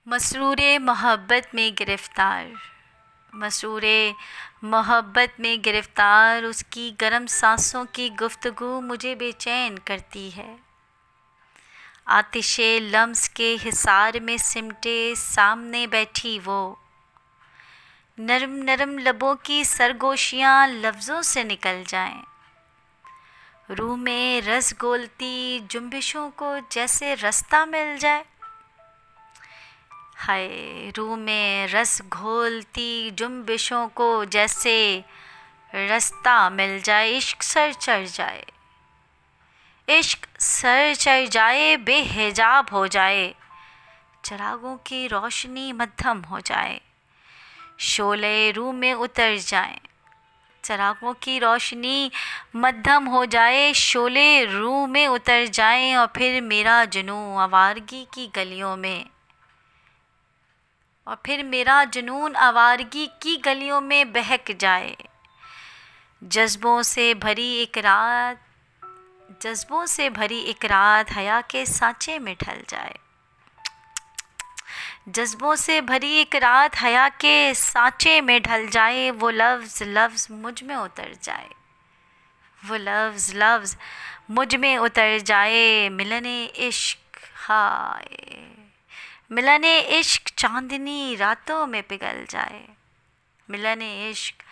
मसरूरे मोहब्बत में गिरफ़्तार, मसरूरे मोहब्बत में गिरफ़्तार, उसकी गर्म सांसों की गुफ्तगू मुझे बेचैन करती है। आतिशे लम्स के हिसार में सिमटे सामने बैठी वो, नरम नरम लबों की सरगोशियाँ लफ्ज़ों से निकल जाएं। रूह में रस घोलती जुम्बिशों को जैसे रास्ता मिल जाए। हाय, रूह में रस घोलती जुम्बिशों को जैसे रास्ता मिल जाए। इश्क सर चढ़ जाए, इश्क सर चढ़ जाए, बेहिजाब हो जाए, चिरागों की रोशनी मध्यम हो जाए, शोले रूह में उतर जाएं। चिरागों की रोशनी मध्यम हो जाए, शोले रूह में उतर जाएं, और फिर मेरा जुनून आवारगी की गलियों में, और फिर मेरा जुनून आवारगी की गलियों में बहक जाए। जज्बों से भरी एक रात, जज्बों से भरी एक रात हया के सांचे में ढल जाए। जज्बों से भरी एक रात हया के सांचे में ढल जाए। वो लफ्ज़ लफ्ज़ मुझ में उतर जाए, वो लफ्ज़ लफ्ज़ मुझ में उतर जाए। मिलने इश्क, हाय, मिलने इश्क चांदनी रातों में पिघल जाए। मिलने इश्क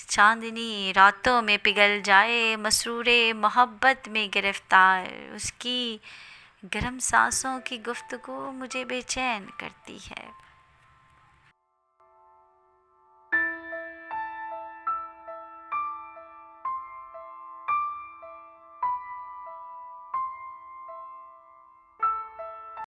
चांदनी रातों में पिघल जाए। मसरूरे मोहब्बत में गिरफ़्तार, उसकी गर्म सांसों की गुफ्तगू मुझे बेचैन करती है।